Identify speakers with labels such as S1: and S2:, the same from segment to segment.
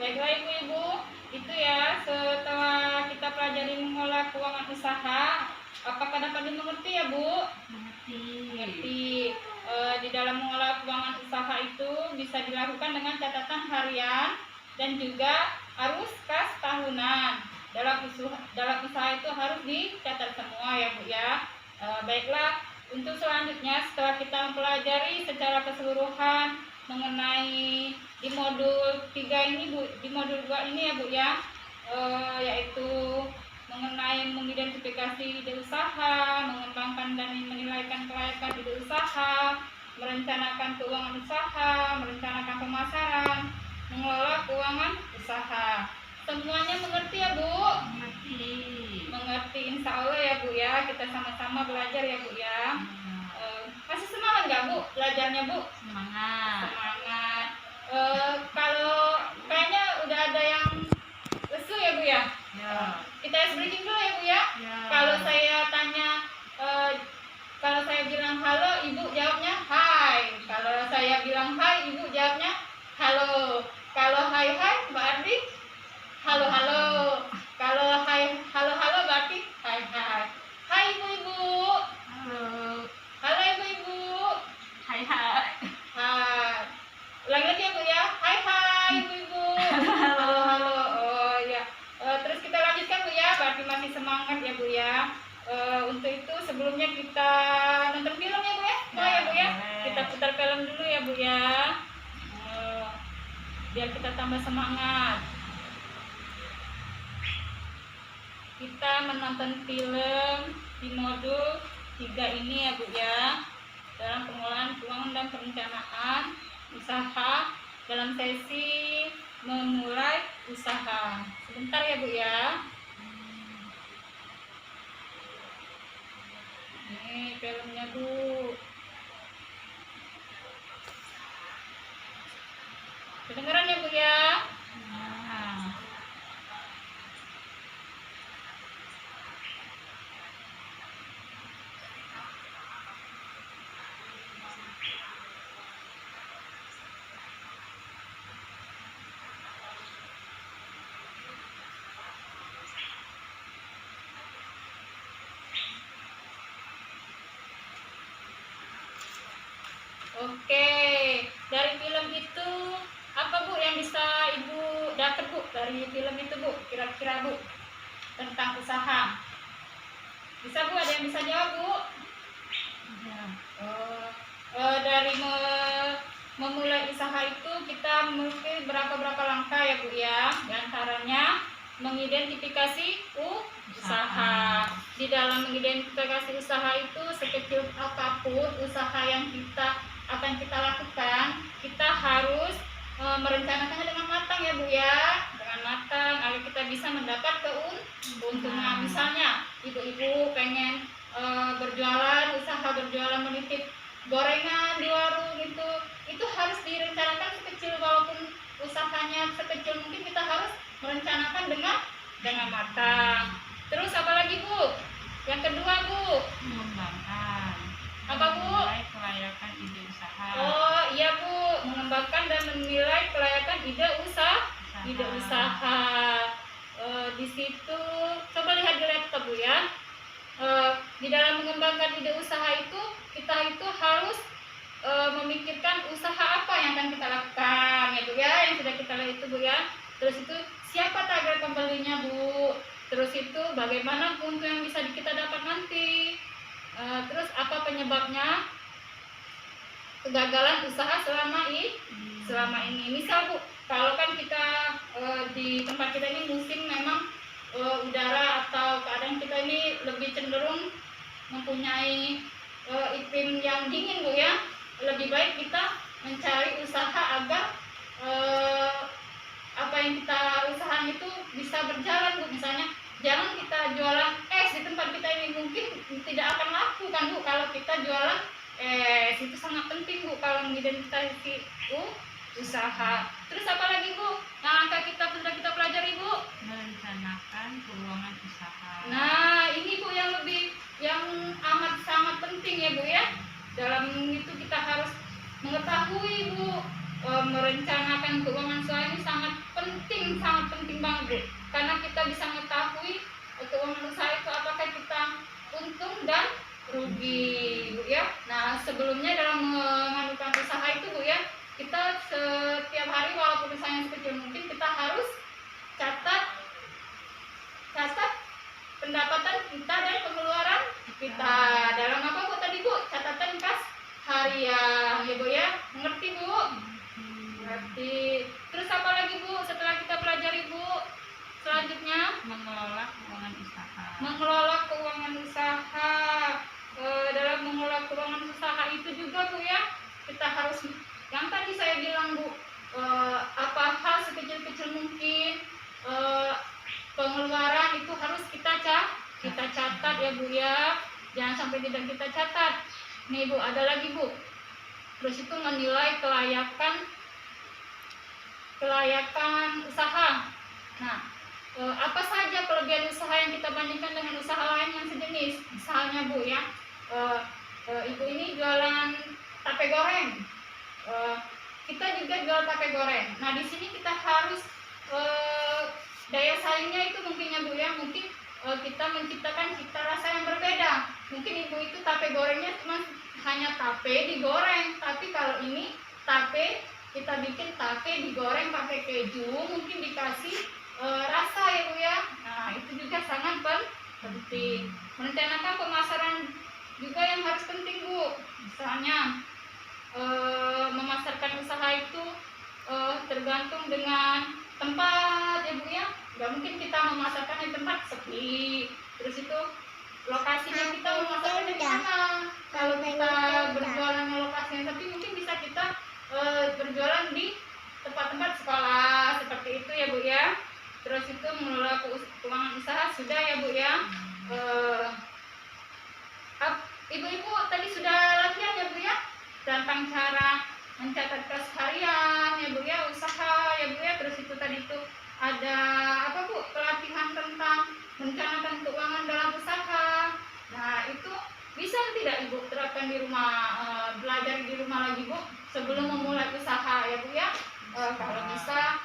S1: Baiklah ibu-ibu, itu ya setelah kita pelajari mengelola keuangan usaha, apakah dapat dimengerti ya Bu? Mengerti. Di dalam mengelola keuangan usaha itu bisa dilakukan dengan catatan harian dan juga arus kas tahunan. Dalam usaha itu harus dicatat semua ya Bu ya. Baiklah, untuk selanjutnya setelah kita mempelajari secara keseluruhan mengenai di modul 3 ini Bu, di modul 2 ini ya Bu ya, yaitu mengenai mengidentifikasi ide usaha, mengembangkan dan menilaikan kelayakan ide usaha, merencanakan keuangan usaha, merencanakan pemasaran, mengelola keuangan usaha. Semuanya mengerti ya Bu?
S2: Mengerti.
S1: Mengerti, insya Allah ya Bu ya. Kita sama-sama belajar ya Bu ya. Masih semangat nggak Bu belajarnya Bu?
S2: Semangat.
S1: Semangat. Kalau kayaknya udah ada yang lesu ya Bu ya?
S2: Ya.
S1: Kita ice breaking dulu ya Bu ya?
S2: Ya.
S1: Kalau saya tanya, kalau saya bilang halo, Ibu jawabnya hai. Kalau saya bilang hai, Ibu jawabnya halo. Kalau hai hai berarti halo halo. Kalau hai halo halo berarti hai hai. Hai ibu-ibu.
S2: Halo.
S1: Halo ibu-ibu.
S2: Hai hai.
S1: Hai. Ulangi lagi ya Bu ya. Hai hai ibu-ibu. Halo halo. Oh ya. Terus kita lanjutkan Bu ya. Berarti masih semangat ya Bu ya. Untuk itu sebelumnya kita nonton film ya Bu ya. Boleh ya Bu ya. Kita putar film dulu ya Bu ya. Biar kita tambah semangat. Kita menonton film di modul 3 ini ya Bu ya, dalam pengelolaan keuangan dan perencanaan usaha dalam sesi memulai usaha. Sebentar ya Bu ya. Ini filmnya Bu. Kedengeran ya Bu ya? Oke, dari film itu apa Bu yang bisa Ibu dapat Bu dari film itu Bu? Kira-kira Bu tentang usaha. Bisa Bu, ada yang bisa jawab Bu?
S2: Ya.
S1: Dari memulai usaha itu kita memiliki berapa langkah ya Bu ya. Di antaranya mengidentifikasi usaha. Di dalam mengidentifikasi usaha itu sekecil apapun usaha yang akan kita lakukan, kita harus merencanakannya dengan matang ya Bu ya, dengan matang agar kita bisa mendapat keuntungan. Misalnya ibu-ibu pengen usaha berjualan menitip gorengan di warung itu harus direncanakan sekecil, walaupun usahanya sekecil mungkin kita harus merencanakan dengan matang. Terus apa lagi Bu? Yang kedua Bu,
S2: Mengembangkan.
S1: apa Bu?
S2: Menilai kelayakan ide usaha.
S1: Oh iya Bu, mengembangkan dan menilai kelayakan ide usaha. Di situ coba lihat di laptop Bu ya. Di dalam mengembangkan ide usaha itu kita itu harus memikirkan usaha apa yang akan kita lakukan ya Bu ya, yang sudah kita lihat itu Bu ya. Terus itu siapa target pembelinya Bu. Terus itu bagaimana keuntungan yang bisa kita dapat nanti. Terus apa penyebabnya kegagalan usaha selama ini. Misal Bu, kalau kan kita di tempat kita ini musim memang udara atau keadaan kita ini lebih cenderung mempunyai iklim yang dingin Bu ya. Lebih baik kita mencari usaha agar apa yang kita usahakan itu bisa berjalan Bu. Misalnya jangan kita jualan es di tempat kita ini, mungkin tidak akan laku kan Bu kalau kita jualan es. Itu sangat penting Bu kalau mengidentifikasi usaha. Terus apa lagi Bu yang sudah kita pelajari Bu?
S2: Merencanakan keuangan usaha.
S1: Nah ini Bu yang amat sangat penting ya Bu ya. Dalam itu kita harus mengetahui Bu, merencanakan keuangan usaha ini sangat penting, sangat penting banget Bu, karena kita bisa mengetahui keuangan usaha itu apakah kita untung dan rugi Bu ya. Nah sebelumnya dalam mengadakan usaha itu Bu ya, kita setiap hari walaupun usahanya sekecil mungkin kita harus catat pendapatan kita dan pengeluaran kita. Dalam apa Bu tadi Bu? Catatan kas harian ya Bu ya. Mengerti Bu? Mengerti. Terus apa lagi Bu setelah kita pelajari Bu? Selanjutnya
S2: mengelola keuangan usaha.
S1: mengelola keuangan usaha. Dalam mengelola keuangan usaha itu juga Bu ya, kita harus yang tadi saya bilang Bu, apa hal sekecil-kecil mungkin pengeluaran itu harus kita catat ya Bu ya, jangan sampai tidak kita catat. Nih Bu, ada lagi Bu, terus itu menilai kelayakan usaha. Nah apa saja kelebihan usaha yang kita bandingkan dengan usaha lain yang sejenis. Misalnya Bu ya, ibu ini jualan tape goreng, kita juga jual tape goreng. Nah di sini kita harus daya saingnya itu mungkinnya Bu ya, mungkin kita menciptakan cita rasa yang berbeda. Mungkin ibu itu tape gorengnya cuma hanya tape digoreng, tapi kalau ini tape kita bikin tape digoreng pakai keju, mungkin dikasih rasa ya Bu ya. Nah itu juga sangat penting. Merencanakan pemasaran juga yang harus penting Bu. Misalnya memasarkan usaha itu tergantung dengan tempat ya Bu ya. Gak mungkin kita memasarkan di tempat sepi. Terus itu lokasinya kita memasarkan di mana. Kalau kita berjualan di lokasi yang sepi, mungkin bisa kita berjualan di tempat-tempat sekolah seperti itu ya Bu ya. Terus itu mengelola keuangan usaha sudah ya Bu ya. Ibu-ibu tadi sudah latihan ya Bu ya tentang cara mencatat kas harian ya Bu ya, usaha ya Bu ya. Terus itu tadi itu ada apa Bu, pelatihan tentang merencanakan keuangan dalam usaha. Nah itu bisa tidak Ibu terapkan di rumah, belajar di rumah lagi Bu sebelum memulai usaha ya Bu ya. Kalau bisa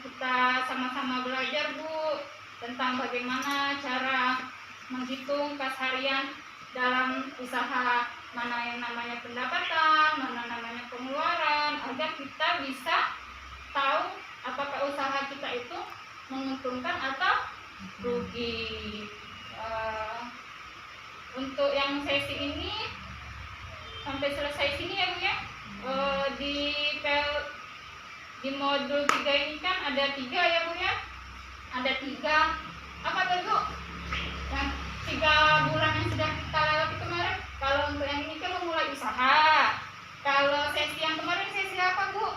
S1: kita sama-sama belajar Bu tentang bagaimana cara menghitung kas harian dalam usaha, mana yang namanya pendapatan, mana namanya pengeluaran, agar kita bisa tahu apakah usaha kita itu menguntungkan atau rugi. Untuk yang sesi ini sampai selesai sini ya Bu ya. Di modul 3 ini kan ada 3 ya Bu ya. Ada 3 apa tuh Bu? Yang 3 bulan yang sudah kita lewati kemarin. Kalau untuk yang ini kan memulai usaha. Kalau sesi yang kemarin sesi apa Bu?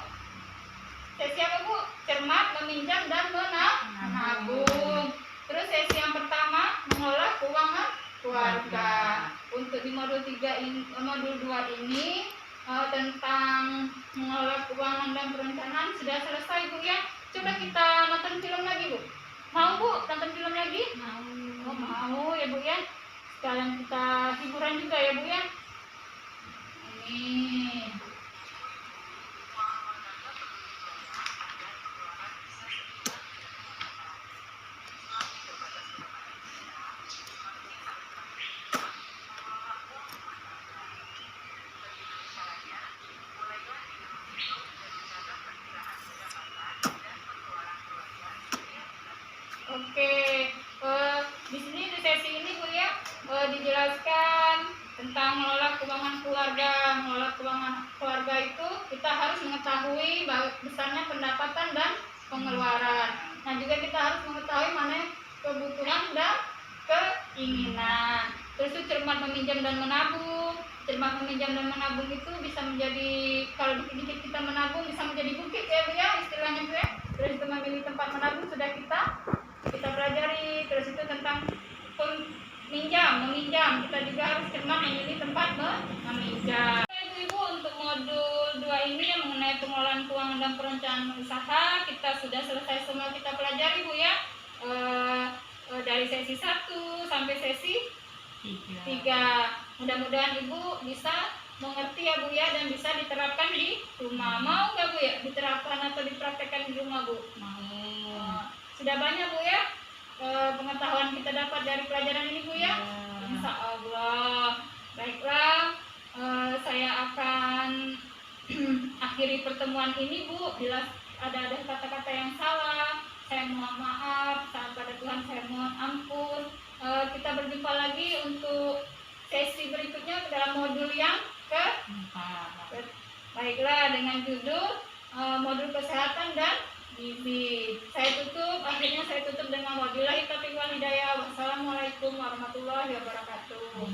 S1: Sesi apa Bu? Cermat, meminjam dan menabung. Terus sesi yang pertama mengelola keuangan keluarga. Untuk di modul 3 ini, modul 2 ini tentang mengelola keuangan dan perencanaan sudah selesai Bu ya. Coba kita nonton film lagi Bu. Mau Bu nonton film lagi?
S2: Mau.
S1: Oh mau ya Bu ya. Sekalian kita hiburan juga ya Bu ya. Ini. Oke, di sini di sesi ini Bu ya dijelaskan tentang mengelola keuangan keluarga. Mengelola keuangan keluarga itu kita harus mengetahui besarnya pendapatan dan pengeluaran. Nah juga kita harus mengetahui mana kebutuhan dan keinginan. Terus itu cermat meminjam dan menabung. Cermat meminjam dan menabung itu bisa menjadi, kalau dikit-dikit kita menabung bisa menjadi bukit ya Bu ya, istilahnya Bu ya. Terus itu memilih tempat menabung sudah kita pelajari. Terus itu tentang meminjam, kita juga harus cermat memilih tempat meminjam. Ibu untuk modul 2 ini yang mengenai pengelolaan keuangan dan perencanaan usaha kita sudah selesai semua kita pelajari Bu ya. Dari sesi 1 sampai sesi 3. Mudah-mudahan Ibu bisa mengerti ya Bu ya, dan bisa diterapkan di rumah. Mau nggak Bu ya diterapkan atau dipraktekkan di rumah Bu?
S2: Mau.
S1: Sudah banyak Bu ya pengetahuan kita dapat dari pelajaran ini Bu ya. Insya Allah. Baiklah, saya akan akhiri pertemuan ini Bu. Bila ada kata-kata yang salah, saya mohon maaf. Saat pada Tuhan saya mohon ampun. Kita berjumpa lagi untuk sesi berikutnya dalam modul yang baiklah, dengan judul modul kesehatan dan gizi. Akhirnya saya tutup dengan wabillahi taufiq wal hidayah. Wassalamualaikum warahmatullahi wabarakatuh.